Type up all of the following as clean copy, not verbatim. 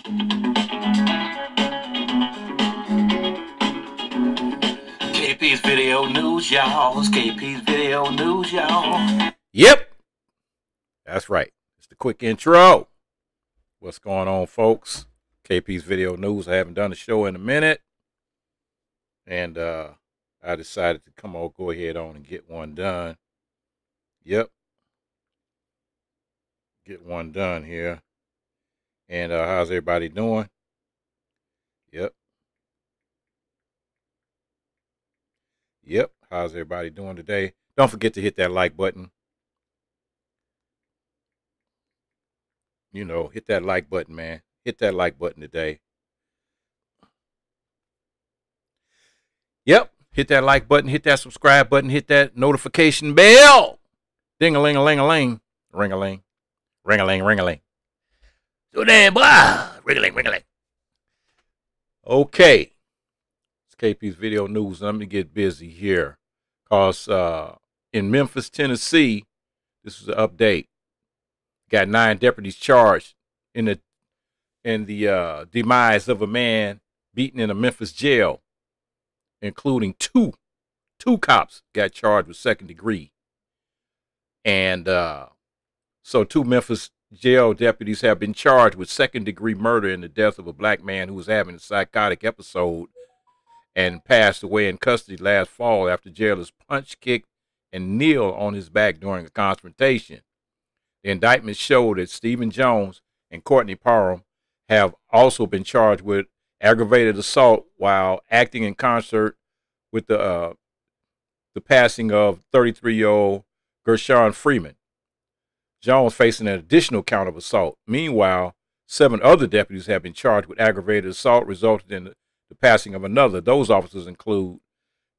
KP's Video News, y'all. It's KP's Video News, y'all. Yep, that's right. It's the quick intro. What's going on, folks? KP's Video News. I haven't done a show in a minute, and I decided to go ahead on and get one done. Yep, get one done here. And how's everybody doing? Yep, how's everybody doing today? Don't forget to hit that like button. You know, hit that like button, man. Hit that like button today. Yep, hit that like button, hit that subscribe button, hit that notification bell. Ding-a-ling-a-ling-a-ling. Ring-a-ling. Ring-a-ling, ring-a-ling. So then, blah. Ring-a-ling, ring-a-ling. Okay. It's KP's Video News. Let me get busy here. Because in Memphis, Tennessee, this is an update. Got 9 deputies charged in the demise of a man beaten in a Memphis jail, including two cops got charged with second degree. And so 2 Memphis jail deputies have been charged with second degree murder in the death of a black man who was having a psychotic episode and passed away in custody last fall after jailers punched, kicked, and kneeled on his back during a confrontation. The indictment showed that Stephen Jones and Courtney Parham have also been charged with aggravated assault while acting in concert with the passing of 33-year-old Gershon Freeman. Jones facing an additional count of assault. Meanwhile, 7 other deputies have been charged with aggravated assault resulting in the passing of another. Those officers include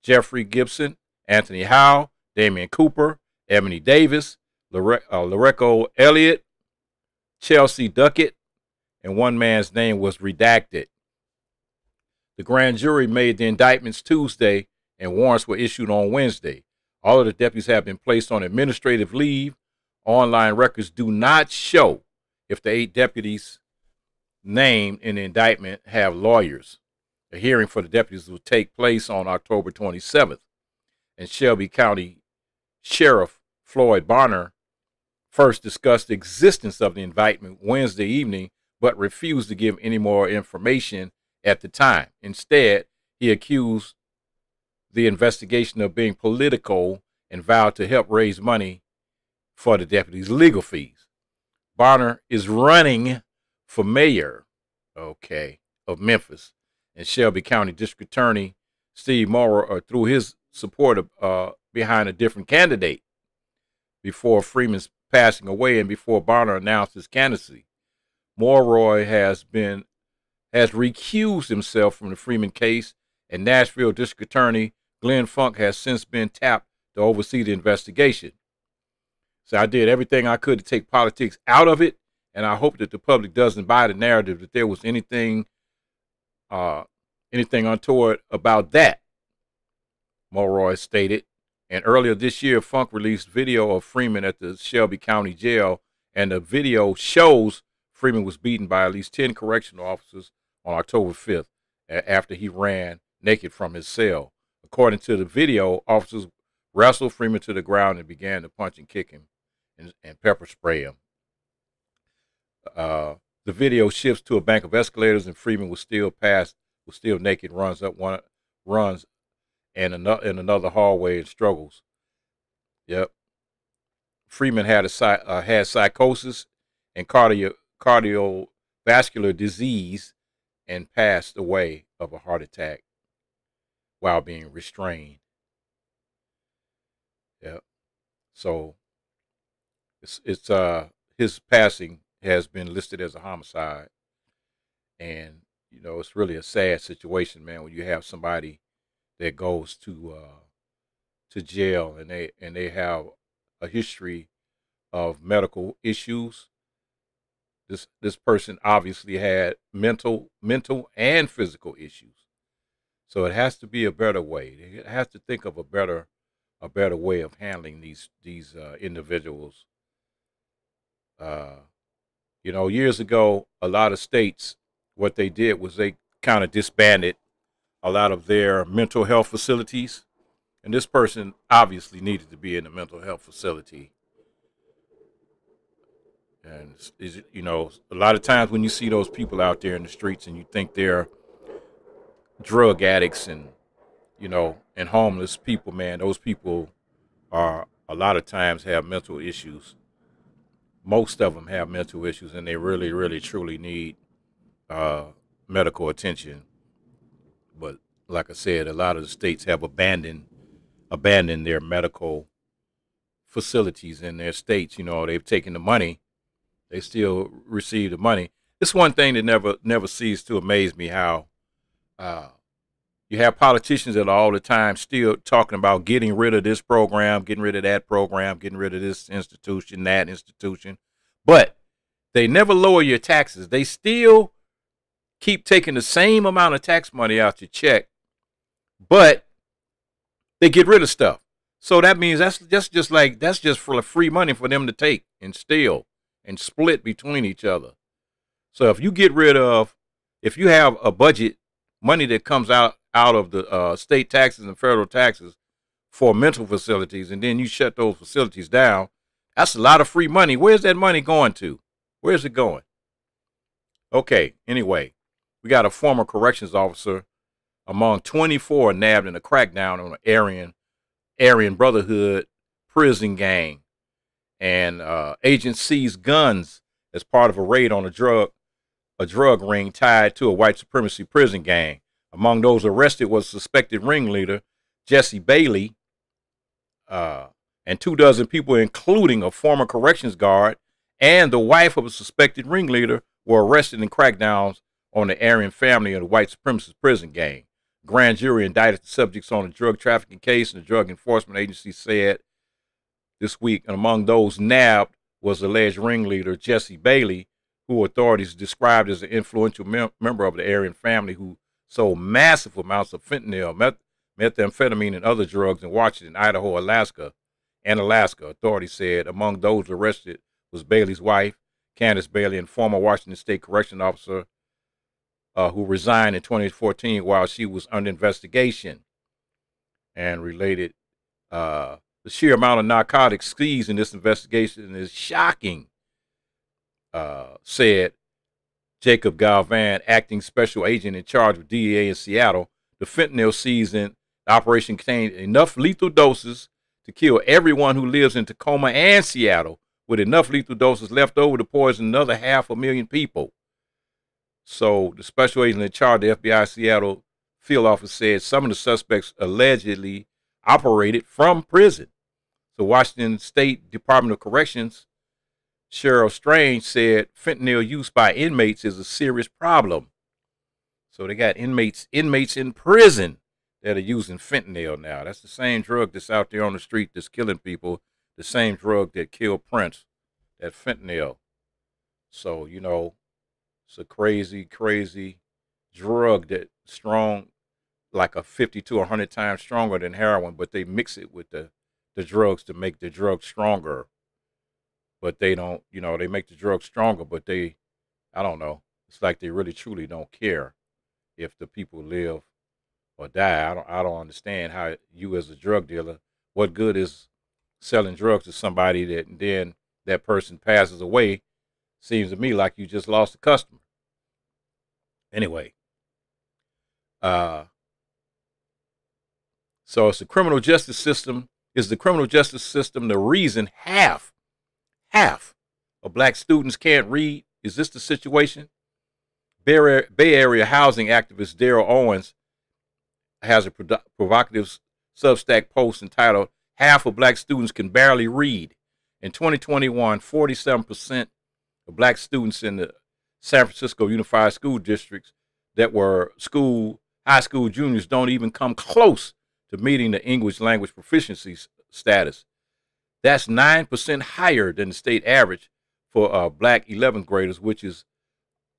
Jeffrey Gibson, Anthony Howe, Damian Cooper, Ebony Davis, Loreco Elliott, Chelsea Duckett, and one man's name was redacted. The grand jury made the indictments Tuesday, and warrants were issued on Wednesday. All of the deputies have been placed on administrative leave. Online records do not show if the 8 deputies named in the indictment have lawyers. A hearing for the deputies will take place on October 27th, and Shelby County Sheriff Floyd Bonner first discussed the existence of the indictment Wednesday evening, but refused to give any more information at the time. Instead, he accused the investigation of being political and vowed to help raise money for the deputies' legal fees. Bonner is running for mayor, of Memphis, and Shelby County District Attorney Steve Morrow threw his support behind a different candidate before Freeman's passing away and before Bonner announced his candidacy. Morrow has recused himself from the Freeman case, and Nashville District Attorney Glenn Funk has since been tapped to oversee the investigation. So I did everything I could to take politics out of it, and I hope that the public doesn't buy the narrative that there was anything untoward about that, Morrow stated. And earlier this year, Funk released video of Freeman at the Shelby County Jail, and the video shows Freeman was beaten by at least 10 correctional officers on October 5th after he ran naked from his cell. According to the video, officers wrestled Freeman to the ground and began to punch and kick him and pepper spray him. The video shifts to a bank of escalators, and Freeman was still naked, runs in another hallway and struggles. Yep. Freeman had psychosis and cardiovascular disease and passed away of a heart attack while being restrained. Yep. So his passing has been listed as a homicide, and you know it's really a sad situation, man, when you have somebody that goes to jail and they have a history of medical issues. This person obviously had mental and physical issues. So it has to be a better way. It has to think of a better way of handling these individuals. You know, years ago, a lot of states what they did was they kind of disbanded a lot of their mental health facilities. And this person obviously needed to be in a mental health facility. And, you know, a lot of times when you see those people out there in the streets and you think they're drug addicts and, you know, and homeless people, man, those people are a lot of times have mental issues. Most of them have mental issues, and they really, really, truly need medical attention. But like I said, a lot of the states have abandoned their medical facilities in their states. You know, they've taken the money. They still receive the money. It's one thing that never ceases to amaze me, how you have politicians that are all the time still talking about getting rid of this program, getting rid of that program, getting rid of this institution, that institution. But they never lower your taxes. They still keep taking the same amount of tax money out your check, but they get rid of stuff. So that means that's just for free money for them to take and steal and split between each other. So if you have a budget, money that comes out of the state taxes and federal taxes for mental facilities, and then you shut those facilities down, that's a lot of free money. Where's that money going to? Where's it going? Okay, anyway, we got a former corrections officer among 24 nabbed in a crackdown on an Aryan Brotherhood prison gang. And agents seized guns as part of a raid on a drug ring tied to a white supremacy prison gang. Among those arrested was suspected ringleader Jesse Bailey, and 24 people, including a former corrections guard and the wife of a suspected ringleader, were arrested in crackdowns on the Aryan family of the white supremacist prison gang. Grand jury indicted the subjects on a drug trafficking case, and the Drug Enforcement Agency said this week. And among those nabbed was alleged ringleader Jesse Bailey, who authorities described as an influential member of the Aryan family who sold massive amounts of fentanyl, methamphetamine, and other drugs in Washington, Idaho, Alaska. Authorities said among those arrested was Bailey's wife, Candace Bailey, and former Washington State Correction Officer who resigned in 2014 while she was under investigation. And related, the sheer amount of narcotics seized in this investigation is shocking, said Jacob Galvan, acting special agent in charge of DEA in Seattle. The fentanyl seized in the operation contained enough lethal doses to kill everyone who lives in Tacoma and Seattle, with enough lethal doses left over to poison another 500,000 people. So the special agent in charge of the FBI Seattle field office said some of the suspects allegedly operated from prison. So Washington State Department of Corrections Cheryl Strange said fentanyl use by inmates is a serious problem. So they got inmates in prison that are using fentanyl now. That's the same drug that's out there on the street that's killing people, the same drug that killed Prince, that fentanyl. So, you know, it's a crazy, crazy drug that's strong, like a 50 to 100 times stronger than heroin, but they mix it with the drugs to make the drug stronger. But they don't, you know, they make the drug stronger, but I don't know. It's like they really truly don't care if the people live or die. I don't understand how you, as a drug dealer, what good is selling drugs to somebody that then that person passes away? Seems to me like you just lost a customer. Anyway, so it's the criminal justice system. Is the criminal justice system the reason half of black students can't read? Is this the situation? Bay Area housing activist Daryl Owens has a provocative Substack post entitled "Half of Black Students Can Barely Read." In 2021, 47% of black students in the San Francisco Unified School Districts that were high school juniors don't even come close to meeting the English language proficiency status. That's 9% higher than the state average for black 11th graders, which is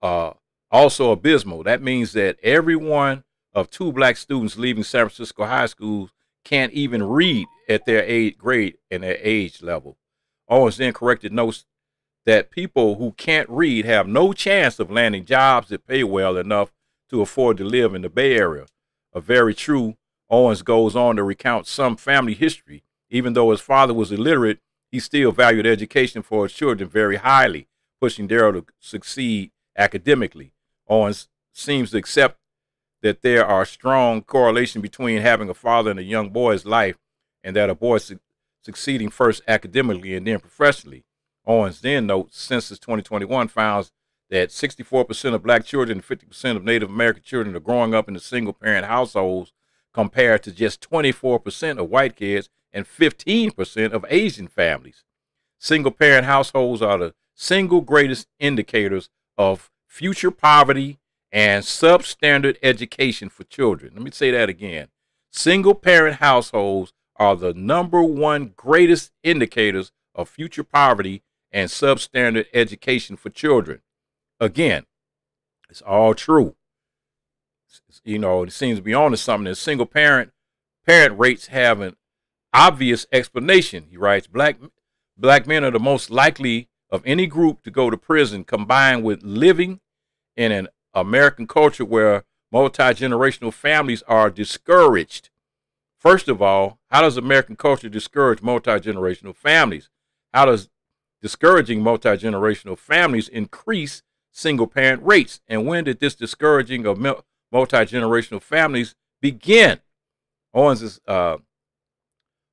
also abysmal. That means that every one of 2 black students leaving San Francisco high schools can't even read at their grade and their age level. Owens then corrected notes that people who can't read have no chance of landing jobs that pay well enough to afford to live in the Bay Area. A very true. Owens goes on to recount some family history. Even though his father was illiterate, he still valued education for his children very highly, pushing Daryl to succeed academically. Owens seems to accept that there are strong correlation between having a father in a young boy's life and that a boy succeeding first academically and then professionally. Owens then notes Census 2021 found that 64% of black children and 50% of Native American children are growing up in the single-parent households compared to just 24% of white kids and 15% of Asian families. Single-parent households are the single greatest indicators of future poverty and substandard education for children. Let me say that again. Single-parent households are the #1 greatest indicators of future poverty and substandard education for children. Again, it's all true. You know, it seems to be on to something. That single parent rates have an obvious explanation. He writes, black men are the most likely of any group to go to prison, combined with living in an American culture where multi-generational families are discouraged. First of all, how does American culture discourage multi-generational families? How does discouraging multi-generational families increase single-parent rates? And when did this discouraging of multi-generational families begin? Owens is on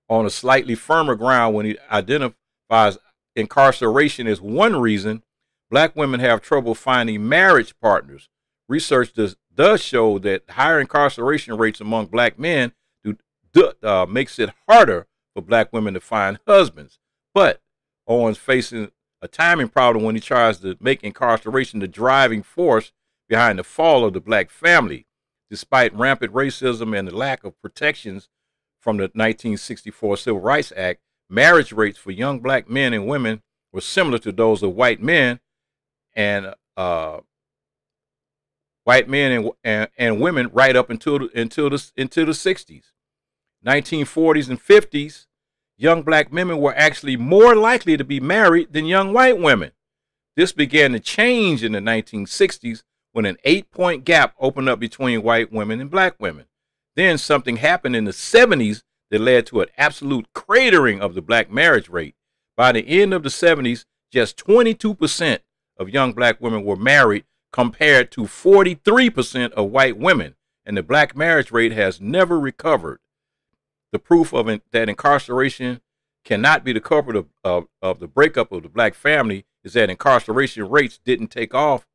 a slightly firmer ground when he identifies incarceration as one reason black women have trouble finding marriage partners. Research does show that higher incarceration rates among black men makes it harder for black women to find husbands. But Owens facing a timing problem when he tries to make incarceration the driving force behind the fall of the black family. Despite rampant racism and the lack of protections from the 1964 Civil Rights Act, marriage rates for young black men and women were similar to those of white men and women right up until the 60s. 1940s and 50s, young black women were actually more likely to be married than young white women. This began to change in the 1960s when an 8-point gap opened up between white women and black women. Then something happened in the 70s that led to an absolute cratering of the black marriage rate. By the end of the 70s, just 22% of young black women were married compared to 43% of white women, and the black marriage rate has never recovered. The proof of that incarceration cannot be the culprit of the breakup of the black family is that incarceration rates didn't take off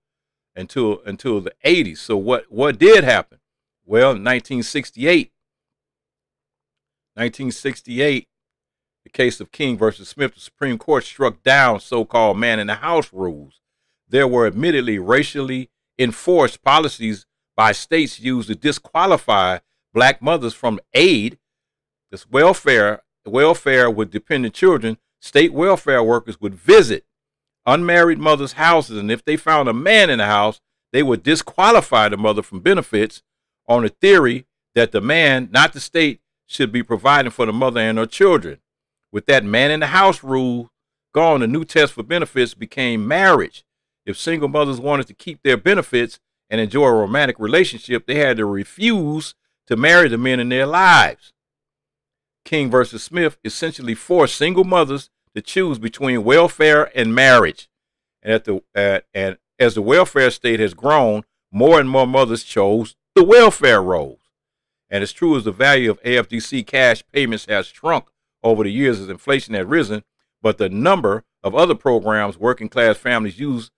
until the 80s. So what did happen? Well, in 1968, the case of King versus Smith, the Supreme Court struck down so-called man-in-the-house rules. There were admittedly racially enforced policies by states used to disqualify black mothers from aid. This welfare with dependent children. State welfare workers would visit unmarried mothers' houses, and if they found a man in the house, they would disqualify the mother from benefits on the theory that the man, not the state, should be providing for the mother and her children. With that man-in-the-house rule gone, the new test for benefits became marriage. If single mothers wanted to keep their benefits and enjoy a romantic relationship, they had to refuse to marry the men in their lives. King versus Smith essentially forced single mothers to choose between welfare and marriage. And as the welfare state has grown, more and more mothers chose the welfare roles. And as true as the value of AFDC cash payments has shrunk over the years as inflation has risen, but the number of other programs working class families use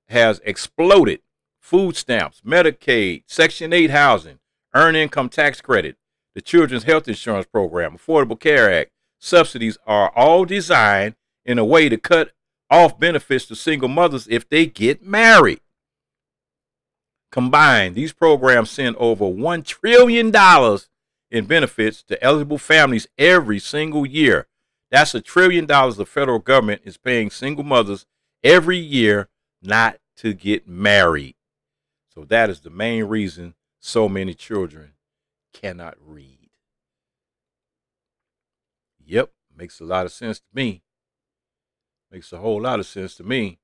has exploded. Food stamps, Medicaid, Section 8 housing, earned income tax credit, the Children's Health Insurance Program, Affordable Care Act, subsidies are all designed in a way to cut off benefits to single mothers if they get married. Combined, these programs send over $1 trillion in benefits to eligible families every single year. That's $1 trillion the federal government is paying single mothers every year not to get married. So that is the main reason so many children cannot read. Yep, makes a lot of sense to me. Makes a whole lot of sense to me.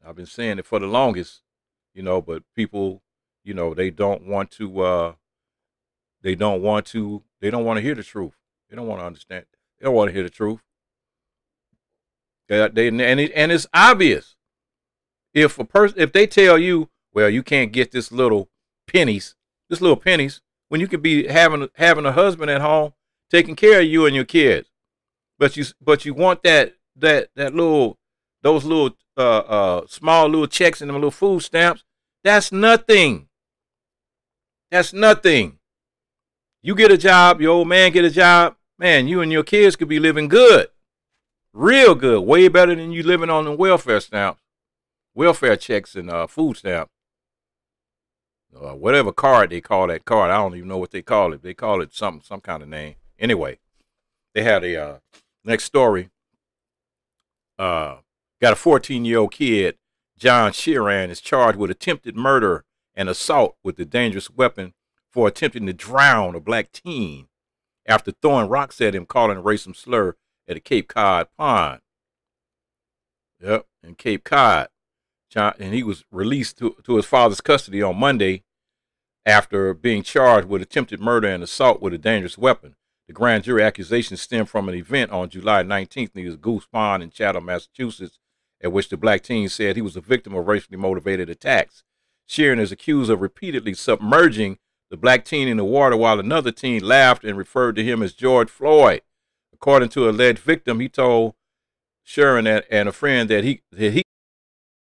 I've been saying it for the longest, but people, they don't want to, they don't want to hear the truth. They don't want to understand. They don't want to hear the truth. And it's obvious. If they tell you, well, you can't get this little pennies, when you could be having a husband at home taking care of you and your kids, but you want that little, those little small little checks and them little food stamps. That's nothing. That's nothing. You get a job, your old man get a job, man, you and your kids could be living good. Real good. Way better than you living on the welfare stamps. Welfare checks and food stamps. Whatever card they call that card. I don't even know what they call it. They call it some kind of name. Anyway, they had a next story. Got a 14-year-old kid, John Sheeran, is charged with attempted murder and assault with a dangerous weapon for attempting to drown a black teen after throwing rocks at him, calling a racial slur at a Cape Cod pond. Yep, in Cape Cod. And he was released to his father's custody on Monday after being charged with attempted murder and assault with a dangerous weapon. The grand jury accusations stem from an event on July 19th near Goose Pond in Chatham, Massachusetts, at which the black teen said he was a victim of racially motivated attacks. Sheeran is accused of repeatedly submerging the black teen in the water while another teen laughed and referred to him as George Floyd. According to an alleged victim, he told Sheeran and a friend that he